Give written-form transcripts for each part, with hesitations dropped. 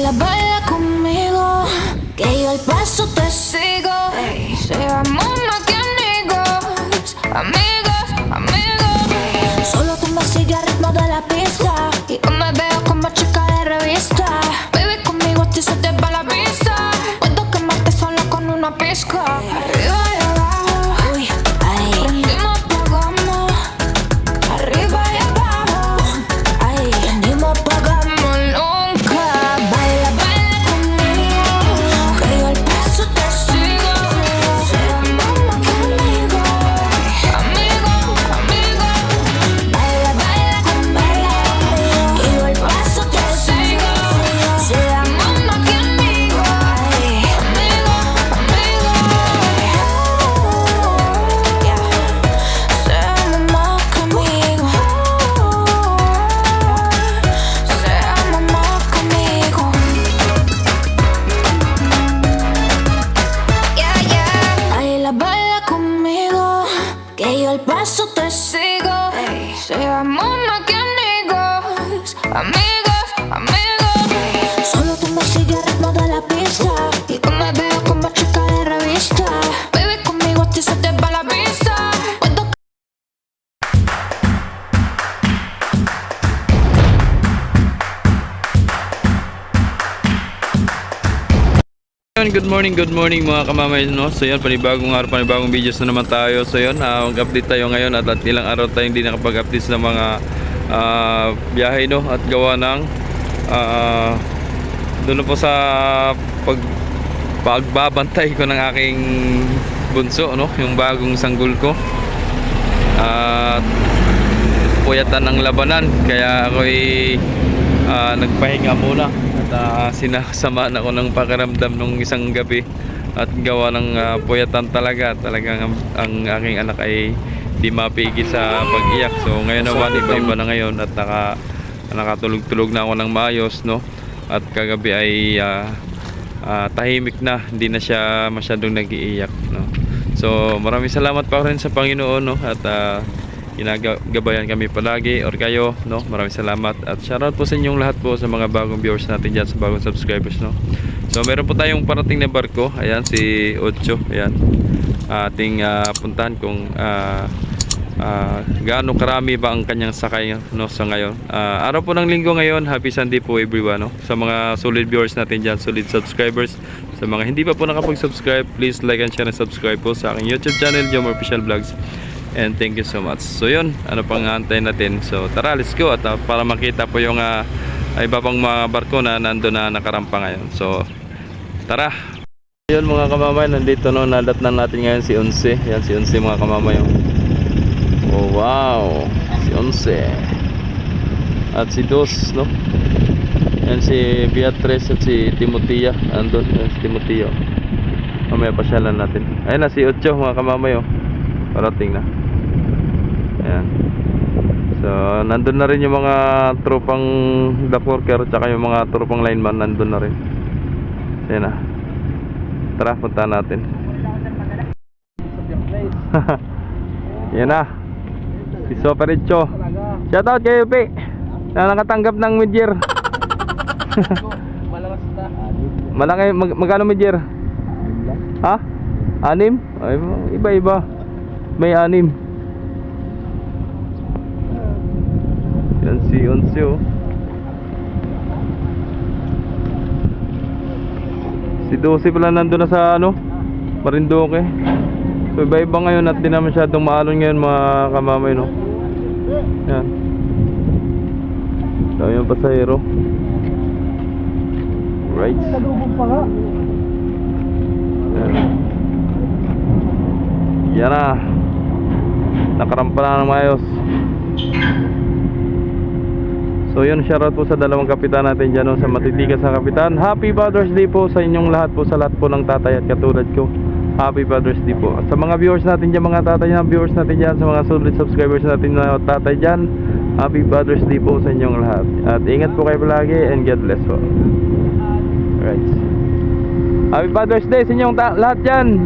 Baila, baila conmigo, que yo al paso te sigo. Seamos más que amigos, amigos, amigos. Solo toma sigue al ritmo de la pista y yo me veo como chica de revista. Baby, conmigo a ti se te va la vista. Puedo quemarte solo con una pizca. Arriba y abajo, uy, ay. Prendimos, apagamos. Arriba y abajo, ay. Prendimos, apagamos nunca. Baila, baila conmigo, que yo al paso te sigo. Seamos más que amigos, amigos, amigos. Baila, baila conmigo, que yo al paso te sigo. Seamos más que amigos, amigos, amigos. Seamos más que amigos. Seamos más que amigos. Baila, baila conmigo, que yo al paso te sigo. Seamos más que amigos, amigos, amigos. Solo tú me sigues al ritmo de la pista y yo me veo como chica de revista. Baby, conmigo a ti se te va la vista. Puedo Good morning mga kamamay, no? So yun, panibagong araw, panibagong videos na naman tayo. So yun, mag-update tayo ngayon at ilang araw tayong hindi nakapag-update ng mga biyahe, no? At gawa ng doon po sa pagbabantay ko ng aking bunso, no? Yung bagong sanggol ko. At puyatan ng labanan, kaya ako'y nagpahinga muna. At sinasamaan ako ng pakiramdam nung isang gabi at gawa ng puyatan talagang ang aking anak ay di mapigil sa pag-iyak. So ngayon naman iba na ngayon at nakatulog-tulog na ako ng maayos, no? At kagabi ay tahimik na, hindi na siya masyadong nag-iiyak, no? So maraming salamat pa rin sa Panginoon, no? At ginagabayan kami palagi, or kayo, no? Maraming salamat at shoutout po sa inyong lahat po, sa mga bagong viewers natin dyan, sa bagong subscribers, no? So meron po tayong parating na barko, ayan si Ocho, ayan ating puntahan kung gaano karami ba ang kanyang sakay, no, sa ngayon. Araw po ng linggo ngayon. Happy Sunday po everyone, no? Sa mga solid viewers natin dyan, solid subscribers. Sa mga hindi pa po nakapag-subscribe, please like and share and subscribe po sa aking YouTube channel, Jomar Official Vlogs. And thank you so much. So yun, ano pang aantayin natin? So tara, let's go. At para makita po yung iba pang mga barko na nandun na nakarampa ngayon. So tara. Yun mga kamamay, nandito, no, nadat na natin ngayon si Onse. Yan si Onse mga kamamay, oh wow, si Onse at si Dos, no? Yan si Beatrice at si Timotea. Andun, yan si Timotea. Mamaya pasyalan natin. Ayun na si Ocho mga kamamay, parating na. Ayan. So nandun na rin yung mga tropang duck worker tsaka yung mga tropang lineman, nandun na rin. Ayan na. Tara, punta natin. Yan na, si Sopericho. Shoutout kay Upi na nakatanggap ng mid-year. Malaki, magkano mid-year? Ha? 6? Ay, iba-iba. May 6. Yan si Onse, oh. Si 12 pala nandun na sa Marinduque. So iba-iba ngayon at di na masyadong maalon ngayon mga kamamay, no? Yan. So yung pasahero. Right. Yan. Yan na. Nakarampa na ng maayos. So yun, shoutout po sa dalawang kapitan natin dyan, no? Sa matitigas na kapitan. Happy Father's Day po sa inyong lahat po, sa lahat po ng tatay at katulad ko. Happy Father's Day po. At sa mga viewers natin dyan, mga tatay na viewers natin dyan, sa mga solid subscribers natin na tatay dyan, Happy Father's Day po sa inyong lahat. At ingat po kayo palagi and God bless po. Alright. Happy Father's Day sa inyong lahat dyan.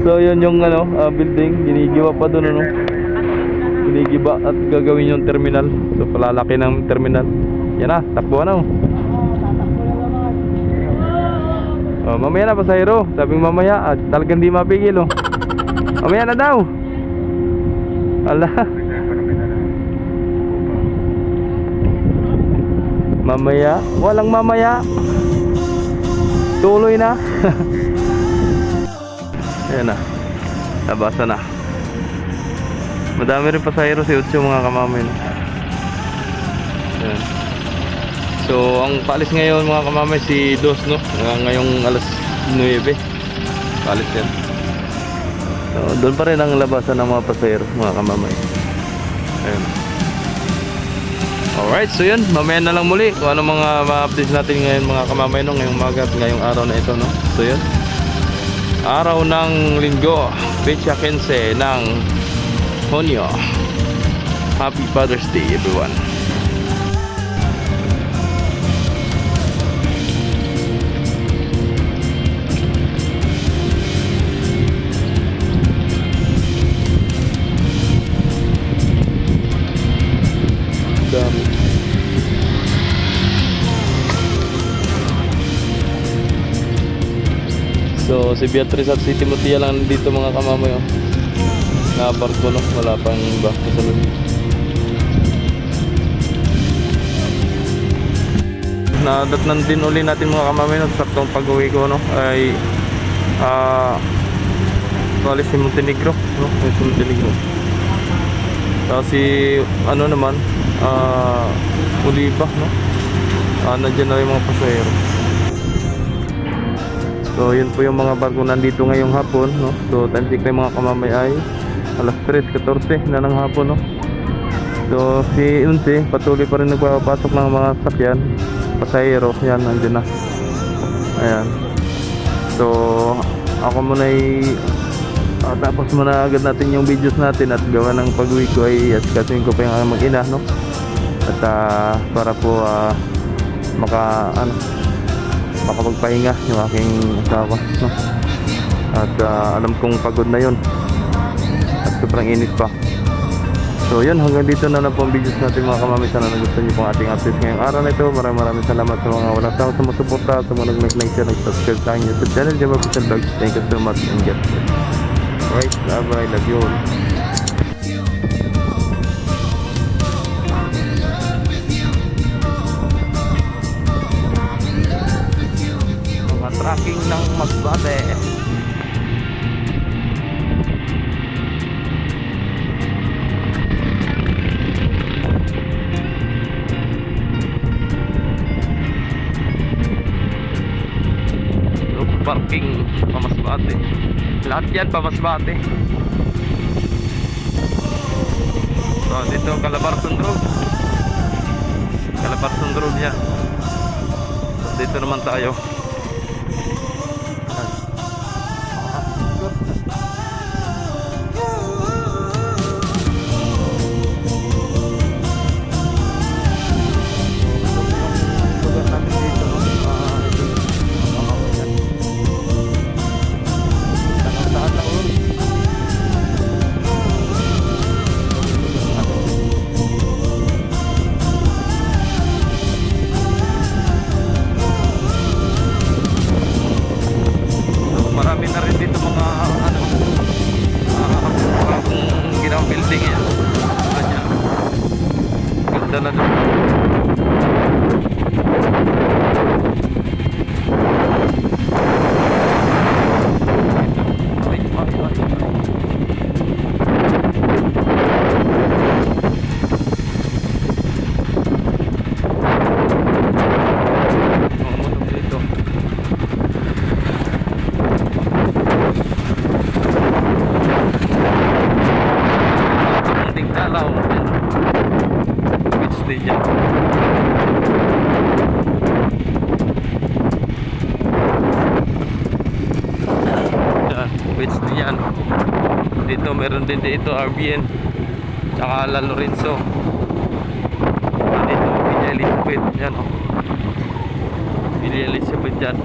So yun yung building, ginigiwa pa doon, ginigiba at gagawin yung terminal. So palalaki ng terminal. Yan na, takbo na. Oh, mamaya na pasahero. Sabing mamaya at talagang di mapigil oh. Mamaya na daw. Ala. Mamaya, walang mamaya. Tuloy na. Ayan na. Nabasa na. Madami rin pasahero si Utso mga kamamay. Ayan. So, ang paalis ngayon mga kamamay si Dos, no? Ngayong alas 9. Paalis yan. So, doon pa rin ang labasan ng mga pasahero mga kamamay. Ayan. Alright, so yun, mamaya na lang muli kung ano mga ma-updates natin ngayon mga kamamay no, ngayong umaga at ngayong araw na ito no. So yun, araw ng linggo, Pecha 15 ng Hunyo. Happy Father's Day everyone. Dami. So si Beatrice at si Timothea lang dito mga kamamay oh. Nabarko no, wala pang iba kasunod. Nadatnan din uli natin mga kamamay no, saktong pag-uwi ko no ay Tualis si Montenegro no, si Montenegro. Tapos si ano naman Oliva no, nandiyan na yung mga pasahero. So yun po yung mga barko nandito ngayong hapon no. So time check na yung mga kamamay ay alas 3:14 na ng hapon no. So si Unsi patuloy pa rin nagpapasok ng mga sakyan, pasahero, yan nandiyan na. Ayan. So ako muna ay tapos muna agad natin yung videos natin at gawa ng pag-uwi ko ay at kasuin ko pa yung aking mag-ina no. At para po makapagpahinga yung aking asawa no? At alam kong pagod na yun at sobrang init pa. So yun, hanggang dito na po ang videos natin mga kamamay. Sana nagustuhan nyo pong ating update ngayong araw na ito. Maraming salamat sa mga walang tawang sumusuporta, sa mga nag-like, share, nag-subscribe sa aking YouTube channel, Java Official Vlogs. Thank you so much and get it. Alright, bye, love you all. Tracking ng Masbate. Parking Pamasbate. Lahat yan Pamasbate. So dito Calabarzon Road. Calabarzon Road yan. So, dito naman tayo. Marami na rin dito mga bagong ginawang building yan. Ganda na doon. Beach din yan. Beach din yan. Dito meron din dito RBN tsaka La Lorenzo. Dito Villa Elizabeth yan o. Villa Elizabeth yan.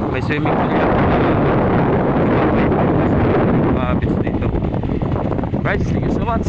May swimming pool yan. Beach dito. Guys, thank you so much.